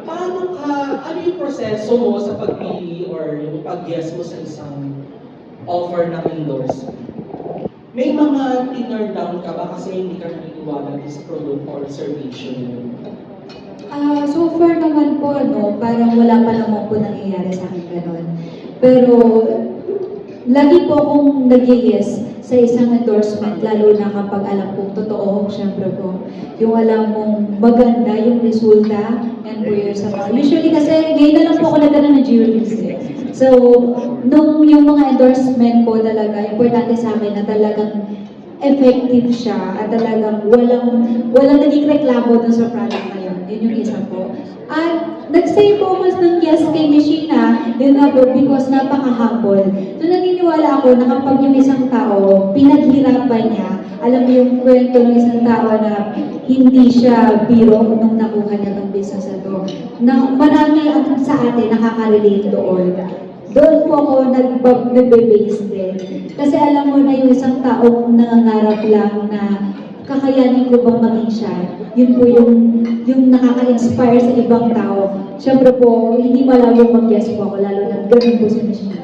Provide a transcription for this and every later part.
ano yung proseso mo sa pagpili or yung pag-yes mo sa isang offer ng endorsement? May mga tinurn down ka ba kasi hindi ka naniniwala din sa product or service mo? So far naman po, no, parang wala pa naman po nangyayari sa akin ganun. Pero, lagi po akong nag-yes sa isang endorsement, lalo na kapag alam kong totoo, syempre po, yung alam mong maganda yung resulta, and po yun sa mga. Usually kasi, ngayon na lang po ako nagkaroon ng jewelries eh. So, nung yung mga endorsement po talaga, importante sa akin na talagang effective siya at talagang walang naging reklamo dun sa product na yun. Yun yung isa po. At nag-say po mas ng yes kay Mishina, yun nga po, because napaka-humble. So naniniwala ako na kapag yung isang tao, pinaghirapan niya, alam mo yung kwento ng isang tao na hindi siya biro nung nakuha niya ng business na to. Na marami sa atin nakaka-relate doon. Doon po ako nagbe-base din. Kasi alam mo na yung isang taong nangangarap lang na kakayanin ko bang maging siya, yun po yung nakaka-inspire sa ibang tao. Siyempre po, hindi malayo mag-yes po ako, lalo na gawin po si Michelle.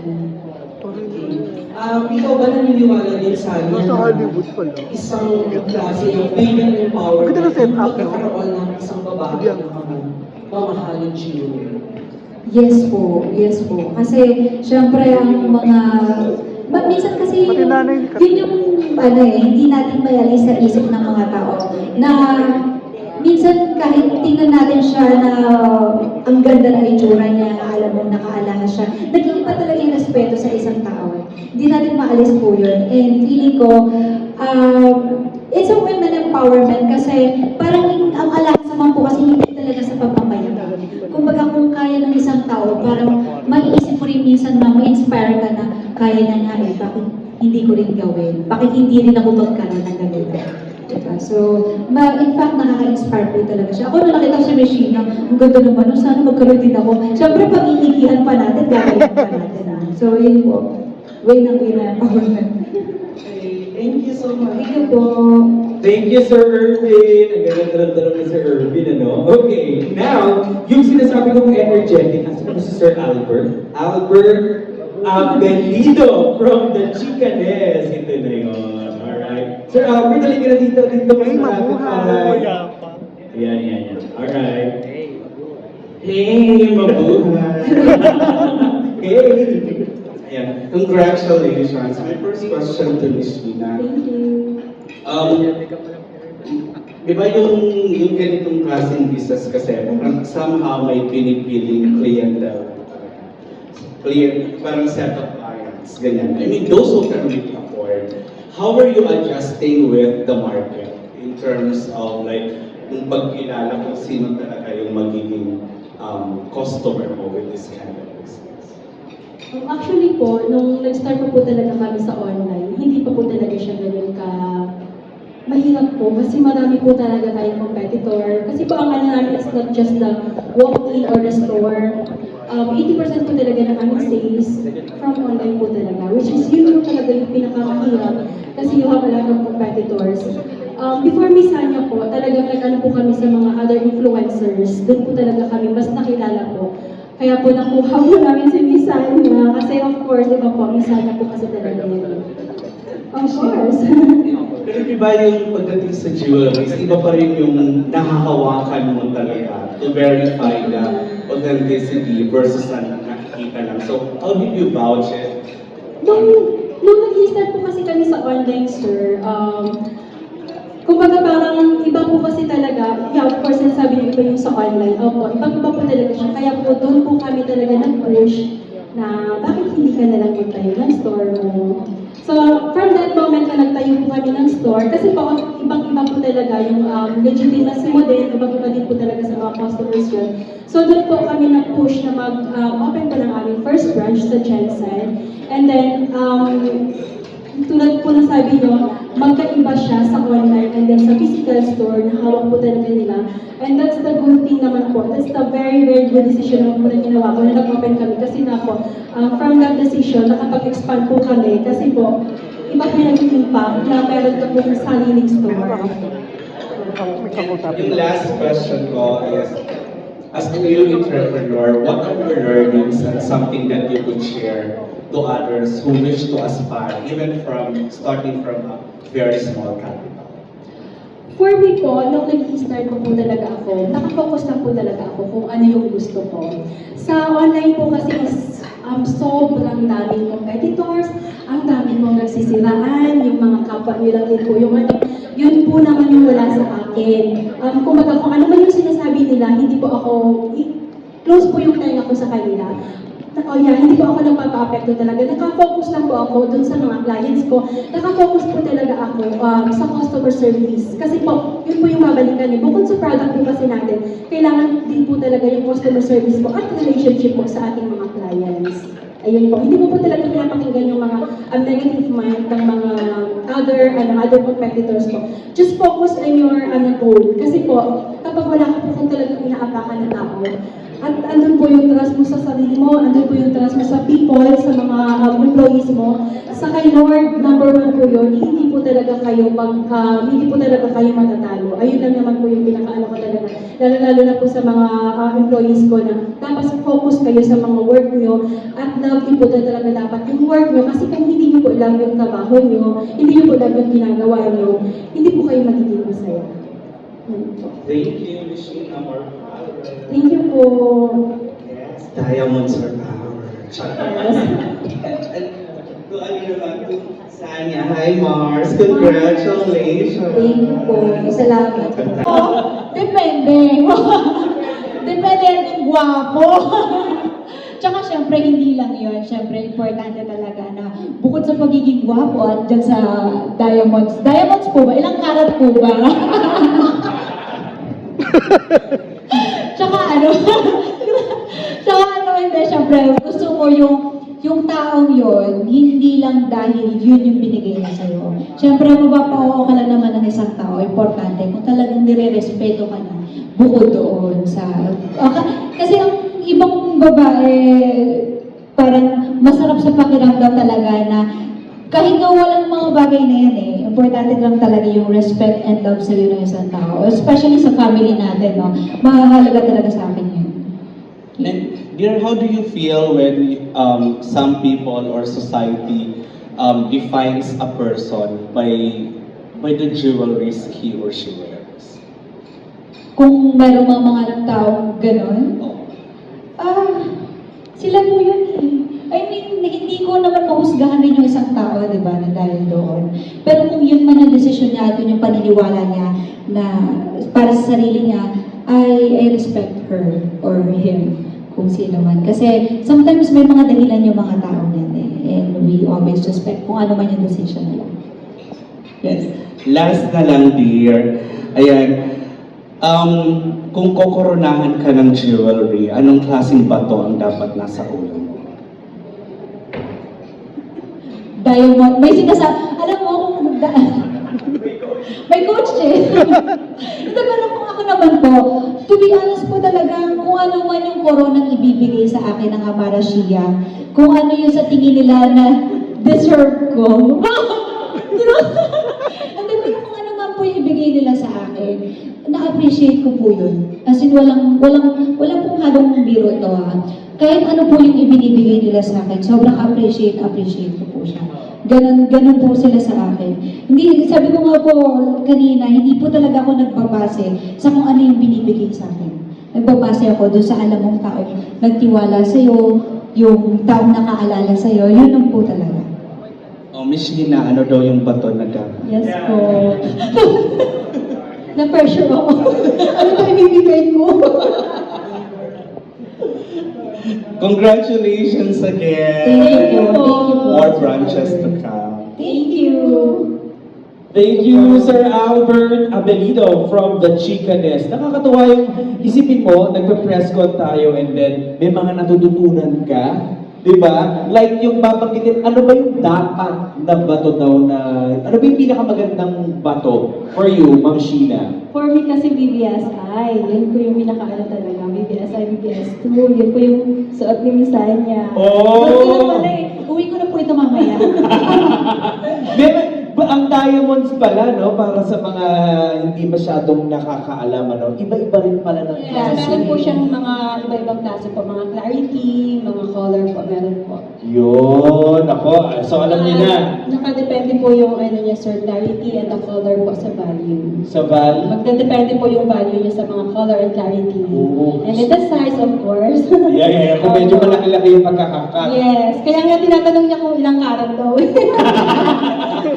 Ikaw ba naniniwala din sa Nasa Hollywood pala. isang klase ng women empowerment Maganda na set up, no? pagkakaroon ng isang babae ng mga mamahaling jewelry? Yes po, yes po. Kasi, syempre, ang mga... minsan kasi, Pati nanay, yun yung, hindi natin mayalis sa isip ng mga tao. Na, minsan, kahit tingnan natin siya na ang ganda na itsura niya, alam mo, nakaalala siya, nag-iiba talaga yung respeto sa isang tao. Hindi natin maalis po yun. And feeling ko, it's a women empowerment kasi parang ang alas naman po kasi hindi talaga sa pagpapayagan. Kumbaga kung kaya ng isang tao, parang maiisip mo rin minsan na ma-inspire ka na kaya na nga eh, bakit hindi ko rin gawin? Bakit hindi rin ako magkaroon ng ganito? Diba? So, in fact, nakaka-inspire po talaga siya. Ako na nakita ko si Regina, ang ganda naman, sana magkaroon din ako. Siyempre, pag-iigihan pa natin, gagawin pa natin. So, yun po. Way ng empowerment. Okay, thank you so much. Thank you po. Thank you, Sir Irvin. Ang ganda-ganda ni Sir Irvin, ano? Okay, now, yung sinasabi kong energetic, asa na si Sir Albert? Albert Abelido from the Chicanes. Ito na yun. Alright. Sir Albert, dali ka na dito. Dito ka sa natin para... Yan. Alright. Hey, mabuhay. Hey. Yeah, congratulations. My first question to Ms. Mina. Thank you. Di ba yung ganitong klaseng business kasi somehow may pinipiling parang set of clients, ganyan. I mean, those who can really afford. How are you adjusting with the market in terms of like, yung pagkilala kung sino talaga yung magiging customer mo with this kind of business? Actually po, nung nag-start po talaga kami sa online, hindi pa po talaga siya ganun ka mahirap po kasi marami po talaga tayong competitor. Kasi po ang ano namin is not just the walk-in or the store. 80% po talaga ng aming sales from online po talaga, which is yun po talaga yung pinakamahirap kasi you have a lot of competitors. Before Miss Hanya po, talagang nag-ano po kami sa mga other influencers. Doon po talaga kami mas nakilala po. Kaya po nakuha po namin si Miss Hanya kasi of course, iba po, Miss Hanya po kasi talaga yun. Of course. Pero di ba yung pagdating sa jewelries, iba pa rin yung nahahawakan mo talaga to verify the authenticity versus na nakikita lang. So, how did you vouch it? Nung nag-start po kasi kami sa online, sir, kumbaga parang iba po kasi talaga, yeah, of course, nasabi niyo iba yung sa online. Opo, ibang-iba po talaga siya. Kaya po doon po kami talaga nag-push na bakit hindi ka nalang magtayo ng store mo. So, from that moment na nagtayo po kami ng store, kasi po ibang-iba po talaga yung legitimacy mo din, ibang-iba din po talaga sa mga customers yun. So, doon po kami na-push na mag-open po ng aming first branch sa Jensen. And then, tulad po na sabi nyo, magkaiba siya sa online and then sa physical store na hawak po talaga nila. And that's the good thing naman po. That's the very, very good decision naman po na ginawa ko na nag-open kami. Kasi na po, from that decision, nakapag-expand po kami. Kasi po, iba po yung naging impact na meron ka po ng sariling store. Yung last question ko is, as a new entrepreneur, what are your learnings and something that you could share to others who wish to aspire, even from starting from a very small capital? For me po, nung nag-i-start po talaga ako, nakafocus lang po talaga ako kung ano yung gusto ko. Sa online po kasi is sobrang daming competitors, ang daming pong nagsisiraan, yung mga kapwa nyo lang din po yung ano, yun po naman yung wala sa akin. Kumbaga kung ano man yung sinasabi nila, hindi po ako, close po yung tenga ko sa kanila. Hindi po ako nagpapa-apekto talaga. Nakafocus lang po ako dun sa mga clients ko. Nakafocus po talaga ako sa customer service. Kasi po, yun po yung babalikan. Bukod sa product po kasi natin, kailangan din po talaga yung customer service po at relationship po sa ating mga clients. Ayun po. Hindi po talaga pinapakinggan yung mga negative mind ng mga other competitors po. Just focus on your goal. Kasi po, kapag wala ka po kung talagang inaapakan na tao, at andun po yung trust mo sa sarili mo, andun po yung trust mo sa people, sa mga employees mo. Sa kay Lord, number 1 po yun, hindi po talaga kayo matatalo. Ayun lang naman po yung pinakaano ko talaga. Lalo na po sa mga employees ko na dapat focus kayo sa mga work nyo at love nyo po talaga dapat yung work nyo kasi kung hindi nyo po love yung trabaho nyo, hindi nyo po love yung ginagawa nyo, hindi po kayo magiging masaya. Thank you, wishing more power. Thank you po. Yes, diamonds are power. To ano naman, to Sanya. Hi, Mars. Congratulations. Thank you po. Salamat. Depende. Depende yan kung gwapo. Tsaka syempre, hindi lang yun. Syempre, importante talaga na bukod sa pagiging gwapo at dyan sa diamonds. Diamonds po ba? Ilang karat po ba? Tsaka hindi, syempre, gusto mo yung taong yon hindi lang dahil yun yung binigay niya sa'yo. Syempre, mapapawa ka lang naman ng isang tao. Importante, kung talagang nire-respeto ka na, bukod doon sa... Kasi ang ibang babae, parang masarap sa pakiramdam talaga na kahit nga walang mga bagay na yan importante lang talaga yung respect and love sa'yo ng isang tao. Especially sa family natin, no? Mahalaga talaga sa akin yun. And dear, how do you feel when some people or society defines a person by the jewelries he or she wears? Kung meron mga taong gano'n, sila po yun I mean, hindi ko naman mahusgahan din yung isang tao, di ba, na dahil doon. Pero kung yun man ang desisyon niya at yun yung paniniwala niya na para sa sarili niya, I respect her or him, kung sino man. Kasi sometimes may mga dahilan yung mga tao niyan and we always respect kung ano man yung decision nila. Yes. Last na lang, dear. Ayan. Kung kokoronahan ka ng jewelry, anong klaseng bato ang dapat nasa ulo mo? Diamond, may alam mo kung may coach Ito pero kung ako naman po, to be honest po talaga, kung ano man yung koronang ibibigay sa akin ng Amarashia, kung ano yung sa tingin nila na deserve ko. Hindi pero kung ano man po yung ibigay nila sa akin, na-appreciate ko po yun. As in, walang pong halong biro to Kahit ano po yung ibinibigay nila sa akin, sobrang appreciate ko po siya. Ganun po sila sa akin. Hindi, sabi ko nga po kanina, hindi po talaga ako nagbabase sa kung ano yung binibigay sa akin. Nagbabase ako doon sa alam mong taong nagtiwala sa'yo, yung taong nakaalala sa'yo, yun lang po talaga. Miss Lina, ano daw yung bato na gamit? Yes po. Na-pressure ako. Ano ba ibibigay ko? Congratulations again! Thank you po. More branches to come. Thank you. Thank you, Sir Albert Abelido from The Chicaness. Nakakatuwa yung isipin mo, nagpa-press con tayo and then may mga natututunan ka. Diba? Like yung babanggitin, ano ba yung dapat na bato daw na, ano ba yung pinakamagandang bato for you, Ma'am Sheena? For me kasi BBSI, yun po yung pinakaano talaga, BBSI, BBS2, yun po yung suot ni Misanya. Oh! Uwi ko na po ito mamaya. ang diamonds pala, no, para sa mga hindi masyadong nakakaalam, ano, iba-iba rin pala ng Yes, klase. meron po siyang mga iba-ibang klase po, mga clarity, mga color po, meron po. Yun, ako, so alam niyo na, Nakadepende po yung ano niya, sir, clarity and the color po sa value. sa Val, Magdadepende po yung value niya sa mga color and clarity. Oo. And then the size, of course. yeah, kung medyo malaki-laki yung pagkakakat. Yes, kaya nga tinatanong niya kung ilang karat daw.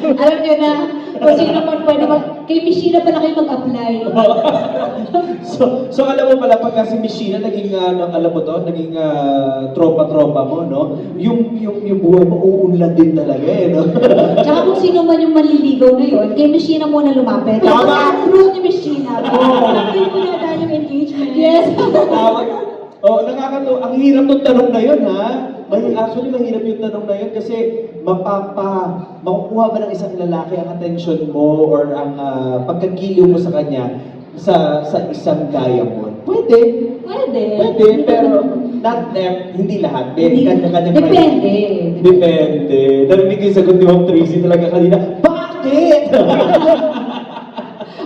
Alam niyo na, kung sino man pwede kay Mishina pala kayo mag-apply. So alam mo pala, pagka si Mishina naging, alam mo to, naging tropa-tropa mo, no? Yung buhay mo uunlad din talaga, eh, no? Tsaka kung sino man yung manliligaw na yun, kay Mishina muna lumapit. Tama. Tapos approve ni Mishina. Hindi po yata yung engagement. Yes. Tawag. Oh, nakakatawa. Ang hirap ng tanong na yun, ha? Actually, mahirap yung tanong na yun kasi makukuha ba ng isang lalaki ang attention mo or ang pagkagiliw mo sa kanya sa isang diamond? Pwede. Pwede, pero hindi lahat. Kanya-kanya Depende. Depende. Narinig yung sagot ni Ma'am Tracy talaga kanina, bakit?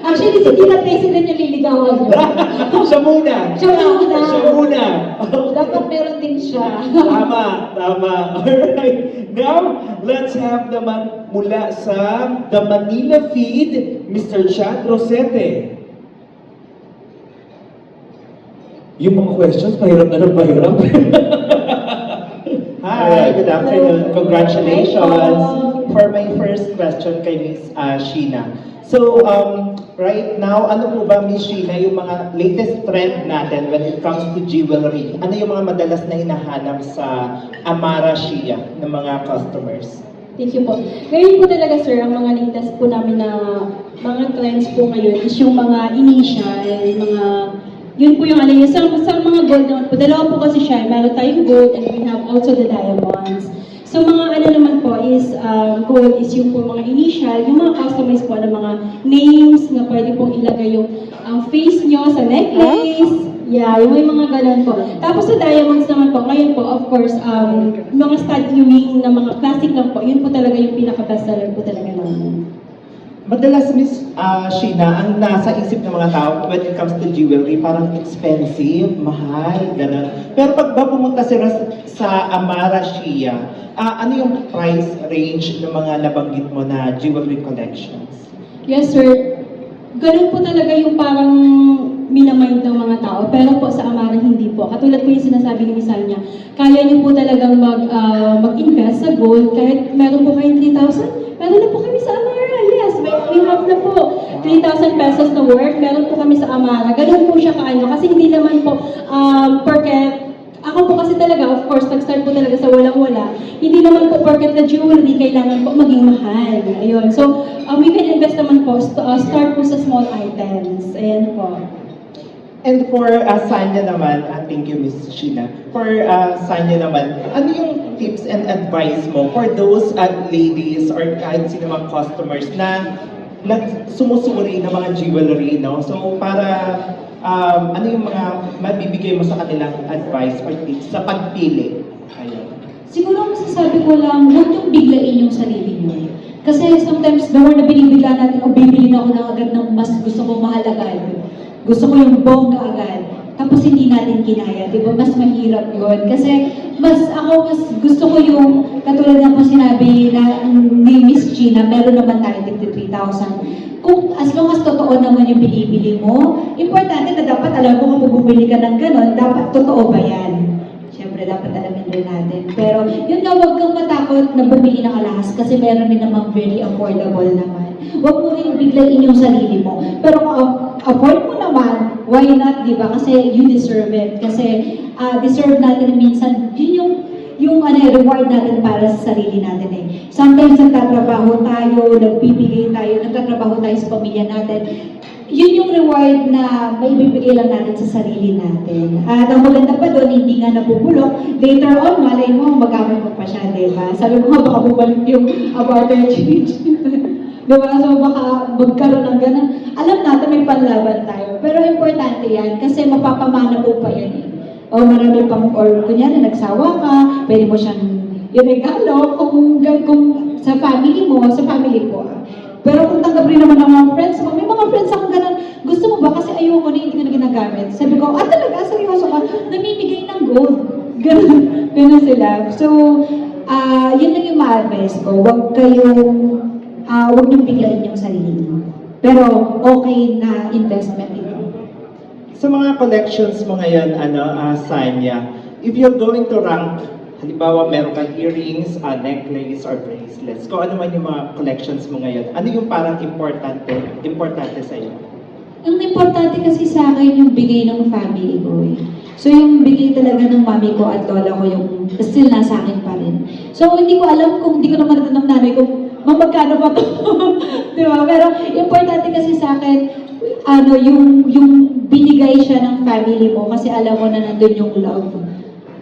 Actually, si Tita Tracy din yung liligawan niya. Siya muna. Siya muna. Siya muna. Dapat meron din siya. Tama. Alright. Now, let's have naman mula sa The Manila Feed, Mr. Chad Rosete. Yung mga questions, mahirap na ng mahirap. Hi, good afternoon. Congratulations for my first question kay Miss Sheena. So, right now, ano po ba, Miss Sheena, yung mga latest trend natin when it comes to jewelry? Ano yung mga madalas na hinahanap sa Amara Shia ng mga customers? Thank you po. Ngayon po talaga, sir, ang mga latest po namin na mga trends po ngayon is yung mga initial, yun po yung ano yun. Sa mga gold naman po, dalawa po kasi siya. Meron tayong gold and we have also the diamonds. So mga ano naman po is, gold is yung po mga initial, yung mga customized po ng mga names na pwede pong ilagay yung face nyo sa necklace. Yeah, yung may mga ganun po. Tapos sa diamonds naman po, ngayon po, of course, mga stud earring na mga classic lang po, yun po talaga yung pinaka-best seller po talaga namin. Madalas, Miss Sheena, ang nasa isip ng mga tao when it comes to jewelry, parang expensive, mahal, gano'n. Pero pag ba pumunta sila sa Amara Shia, ano yung price range ng mga nabanggit mo na jewelry collections? Yes, sir. Ganun po talaga yung parang minamind ng mga tao. Pero po sa Amara, hindi po. Katulad po yung sinasabi ni Misanya, kaya niyo po talagang mag-invest sa gold kahit meron po kayong 3,000. Meron na po kami sa Amara. Yes, we have na po 3,000 pesos na worth. Meron po kami sa Amara. Ganun po siya kaano. Kasi hindi naman po, porque ako po kasi talaga, of course, nag-start po talaga sa walang-wala. Hindi naman po porket na jewelry, kailangan po maging mahal. Ayun. So, we can invest naman po, start po sa small items. Ayan po. And for Sanya naman, thank you, Miss Sheena. For Sanya naman, ano yung tips and advice mo for those ladies or kahit sino mga customers na sumusuri ng mga jewelry, no? So, para ano yung mga mabibigay mo sa kanilang advice or tips sa pagpili? Ayun. Siguro masasabi ko lang, huwag yung biglain yung sarili nyo. Kasi sometimes, the more na binibigla natin, o bibili na ako ng agad ng mas gusto ko mahal agad. Gusto ko yung bongga agad. Tapos hindi natin kinaya, di ba? Mas mahirap yun. Kasi mas gusto ko yung, katulad na po sinabi na ni Miss Gina, meron naman tayo 53,000. Kung as long as totoo naman yung binibili mo, importante na dapat alam mo kung bumili ka ng ganon, dapat totoo ba yan? Siyempre, dapat alamin rin natin. Pero, yun nga, huwag kang matakot na bumili ng alahas kasi meron din namang very affordable naman. Huwag mo rin biglain yung sarili mo. Pero kung afford mo naman, why not, di ba? Kasi you deserve it. Kasi deserve natin minsan, yun yung reward natin para sa sarili natin eh. Sometimes nagtatrabaho tayo, nagbibigay tayo, nagtatrabaho tayo sa pamilya natin. Yun yung reward na may bibigay lang natin sa sarili natin. At ang maganda pa doon, hindi nga nabubulok. Later on, malay mo, magamit mo pa siya, di ba? Sabi mo nga, baka bumalik yung barter change. Di ba? So baka magkaroon ng ganun. Alam natin may panlaban tayo. Pero importante yan kasi mapapamana mo pa yan eh. O marami pang, or kunyari nagsawa ka, pwede mo siyang iregalo kung sa family mo, sa family po. Pero kung tanggap rin naman ng mga friends ko, may mga friends ako ganun, gusto mo ba? Kasi ayoko na, hindi ko na ginagamit. Sabi ko, talaga, seryoso ka? Namimigay ng gold. Ganun sila. So, yun lang yung ma-advise ko. Huwag niyong biglain yung sarili niyo. Pero okay na investment ito. Sa mga collections mo ngayon, Sanya, if you're going to rank, halimbawa meron kang earrings, necklace, or bracelets, kung ano man yung mga collections mo ngayon, ano yung parang importante sa iyo? Ang importante kasi sa akin yung bigay ng family ko eh. So yung bigay talaga ng mami ko at lola ko yung still nasa akin pa rin. So hindi ko alam kung hindi ko naman natanong nanay ko, magkano pa to? Di ba? Pero importante kasi sa akin, yung binigay siya ng family mo kasi alam mo na nandun yung love.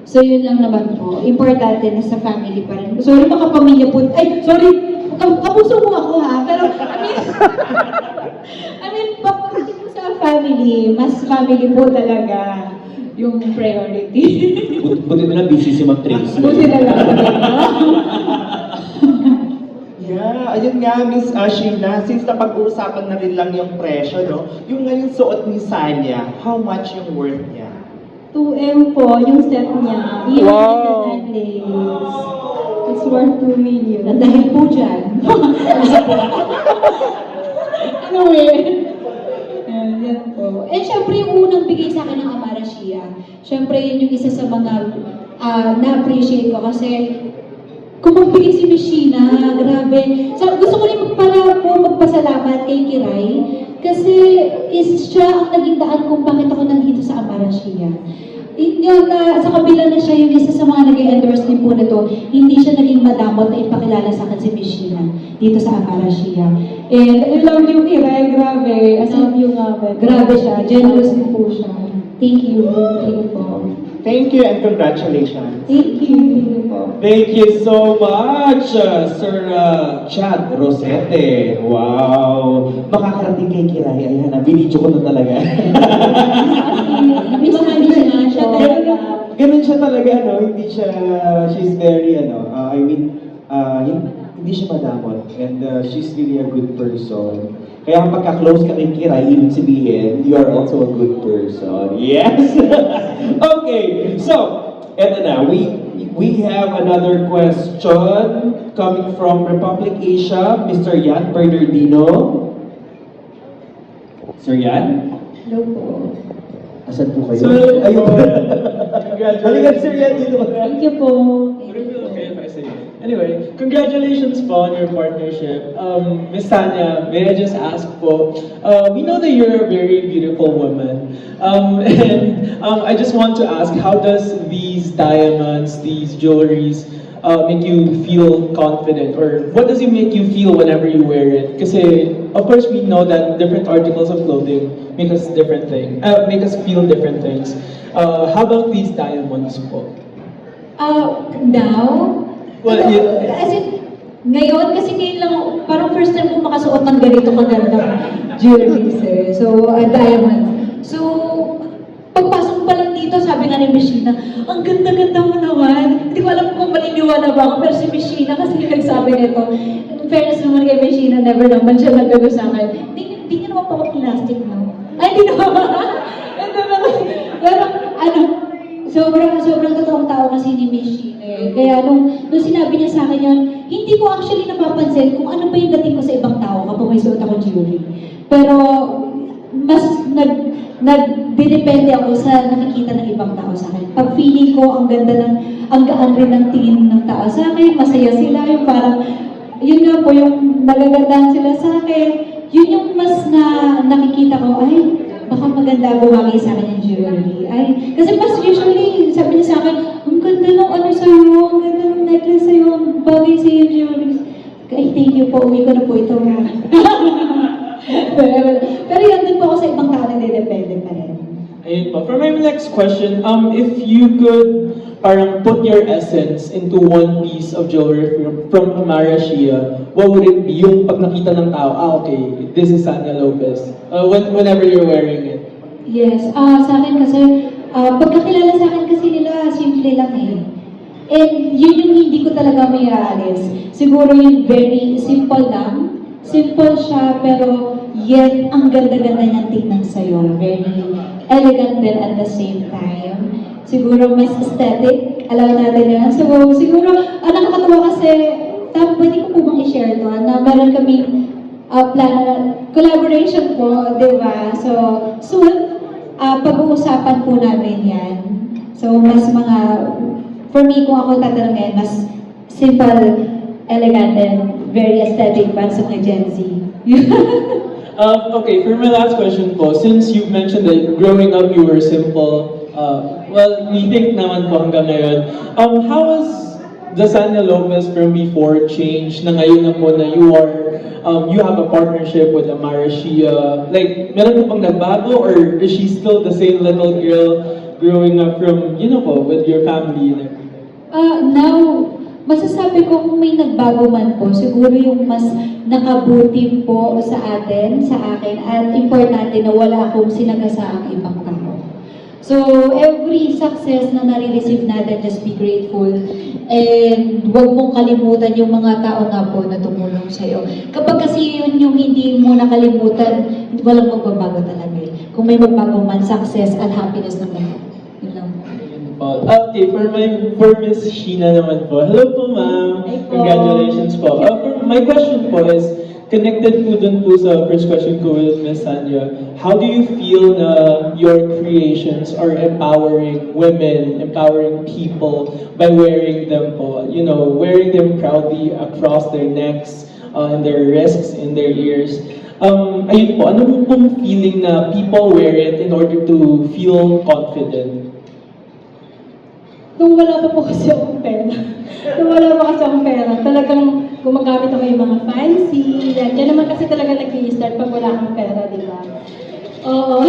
So yun lang naman po. Importante na sa family pa rin. Sorry, makapamilya po. Ay, sorry. Kapuso mo ako ha. Pero, pagpapagin mo sa family, mas family po talaga yung priority. Buti na lang busy si Ma'am Tracy. Buti na lang. Yeah, ayun nga, Miss Sheena, since napag-uusapan na rin lang yung presyo, no? Yung ngayon suot ni Sanya, how much yung worth niya? 2M po yung set niya. Wow! Necklace. It's worth 2 million. At dahil po dyan. Anyway. Yan po. And syempre yung unang bigay sa akin ng Amara Shia. Syempre yun yung isa sa mga na-appreciate ko kasi kung magbigay si Miss Sheena, grabe. So, gusto ko rin magpasalamat kay Kiray kasi siya ang naging daan kung bakit ako nandito sa Amara Shia. Sa kabila na siya yung isa sa mga nag-endorse din po na to, hindi siya naging madamot na ipakilala sa akin si Miss Sheena dito sa Amara Shia. And I love you, Kiray. Grabe. As in, grabe siya. Generous din po siya. Thank you. Thank you po. Thank you and congratulations. Thank you. Thank you po. Thank you so much, Sir Chad Rosete. Wow! Makakarating kay Kiray. Ayan, binidyo ko na talaga. Miss namin siya talaga. Ganun siya talaga, hindi siya, she's very, hindi siya madamot. And she's really a good person. Kaya kapag ka-close ka kay Kiray, ibig sabihin, you are also a good person. Yes! Okay, so, eto na, we have another question coming from Republic Asia, Mr. Yan Bernardino. Sir Yan? Hello po. Asan po kayo? So, ayun. Halika, Sir Yan, dito. Thank you po. Would it be okay if I say it? Anyway, congratulations po on your partnership. Miss Tanya, may I just ask po, we know that you're a very beautiful woman. I just want to ask, how does these diamonds, these jewelries, make you feel confident? Or what does it make you feel whenever you wear it? Kasi, of course, we know that different articles of clothing make us feel different things. How about these diamonds po? Now? Well, As in, ngayon, kasi ngayon lang, parang first time ko makasuot ng ganito kagandang jewelries eh. So, diamond. So, pagpasok pa lang dito, sabi nga ni Miss Sheena, ang ganda-ganda mo naman. Hindi ko alam kung maniniwala ba ako, pero si Miss Sheena kasi nagsabi nito. In fairness naman kay Miss Sheena, never naman siya nagano sa akin. Hindi niya naman pa plastic, no? Ay, hindi naman. Pero, sobrang totoong tao kasi ni Miss Sheena. Kaya nung sinabi niya sa akin yun, hindi ko actually napapansin kung ano pa yung dating ko sa ibang tao kapag may suot ako jewelry. Pero, mas nagdedepende ako sa nakikita ng ibang tao sa akin. Pag feeling ko, ang gaan rin ng tingin ng tao sa akin, masaya sila, yung parang, yun nga po, yung nagagandahan sila sa akin, yun yung mas nakikita ko, ay, baka maganda bumagay sa akin yung jewelry. Ay, kasi mas usually, sabi niya sa akin, ang ganda ng ano sa'yo, ang ganda ng necklace sa'yo, ang bagay sa'yo yung jewelry. Ay, thank you po, uwi ko na po ito. Pero yun din po ako sa ibang tao na depende pa rin. Ayun po. For my next question, if you could parang put your essence into one piece of jewelry from Amara Shia, what would it be? Yung pag nakita ng tao, okay, this is Sanya Lopez. Whenever you're wearing it. Yes, sa akin kasi, pagkakilala sa akin kasi nila, simple lang eh. And yun yung hindi ko talaga may aalis. Siguro yung very simple lang, Simple siya, pero yet ang ganda-ganda niyang tingnan sa'yo. Very elegant din at the same time. Siguro mas aesthetic, alam natin yan. So, siguro, nakakatawa kasi, pwede ko po bang i-share to, na meron kaming plan, collaboration po, di ba? So, soon, pag-uusapan po namin yan. So, mas mga, for me, kung ako tatanungin, mas simple, elegant, and very aesthetic para sa mga Gen Z. Okay, for my last question po, since you've mentioned that growing up you were simple, well, we think naman po hanggang ngayon, how has Dasania Lopez from before changed na ngayon na po na you have a partnership with Amara Shia? Like, meron po bang nagbago or is she still the same little girl growing up from, po, with your family and everything? Now, masasabi ko kung may nagbago man po, siguro yung mas nakabuti po sa atin, sa akin, at importante na wala akong sinagasaang ibang tao. So, every success na nare-receive natin, just be grateful. And huwag mong kalimutan yung mga tao nga po na tumulong sa'yo. Kapag kasi yun yung hindi mo nakalimutan, walang magbabago talaga eh. Kung may magbago man, success at happiness ng lahat. Yun lang po. Okay, for Miss Sheena naman po. Hello po, ma'am. Hi po. Congratulations po. My question po is, connected po dun po sa first question ko with Miss Sandra, how do you feel na your creations are empowering women, empowering people by wearing them po, wearing them proudly across their necks, and their wrists, in their ears? Ayun po, ano pong feeling na people wear it in order to feel confident? Nung wala pa po kasi akong pera. Talagang gumagamit ako yung mga fancy. Yan naman kasi talaga nag-i-start pag wala kang pera, di ba? Oo.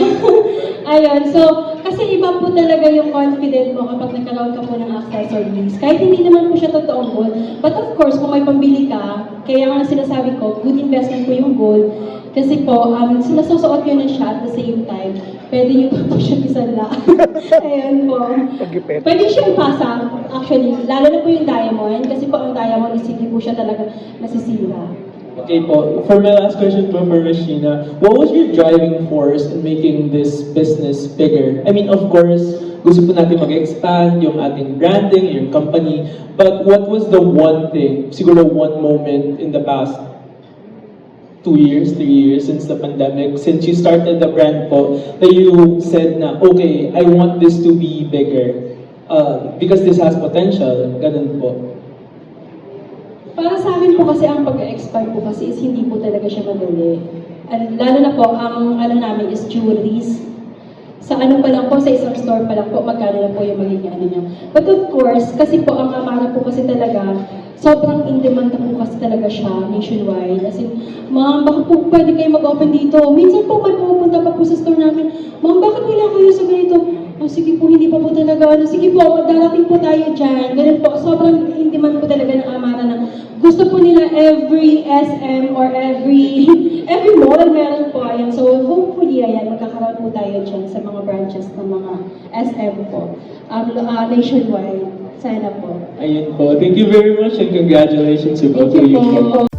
Ayun. So, kasi iba po talaga yung confident mo kapag nagkaroon ka po ng accessories. Kahit hindi naman po siya totoong gold. But of course, kung may pambili ka, kaya nga sinasabi ko, good investment po yung gold. Kasi po, sinasusuot nyo na siya at the same time. Pwede nyo pa po siya isala. Ayun po. Pwede siyang pasa, actually. Lalo na po yung diamond. Kasi po ang diamond is hindi po siya talaga nasisira. Okay po, for my last question po for Miss Sheena, what was your driving force in making this business bigger? I mean, of course, gusto po natin mag-expand yung ating branding, yung company, but what was the one thing, siguro one moment in the past 2 years, 3 years since the pandemic, since you started the brand po, that you said na, okay, I want this to be bigger because this has potential, ganun po. Para sa akin po kasi ang pag-expand po kasi is hindi po talaga siya madali. And lalo na po, ang namin is jewelries. Sa pa lang po, sa isang store pa lang po, magkano na po yung magiging niya. But of course, kasi po, ang Amara po kasi talaga, sobrang in-demand na po kasi talaga siya nationwide. As in, ma'am, baka po pwede kayo mag-open dito. Minsan po, may pupunta pa po sa store namin, ma'am, bakit wala kayo sa ganito? Oh, sige po, hindi pa po talaga. Sige po, darating po tayo dyan. Ganun po, sobrang in-demand po talaga ng Amara na gusto po nila every SM or every mall meron po. Ayan. So, hopefully, ayan, magkakaroon po tayo dyan sa mga branches ng mga SM po. Nationwide. Sana po. Ayun po. Thank you very much and congratulations to both of Thank you you. po.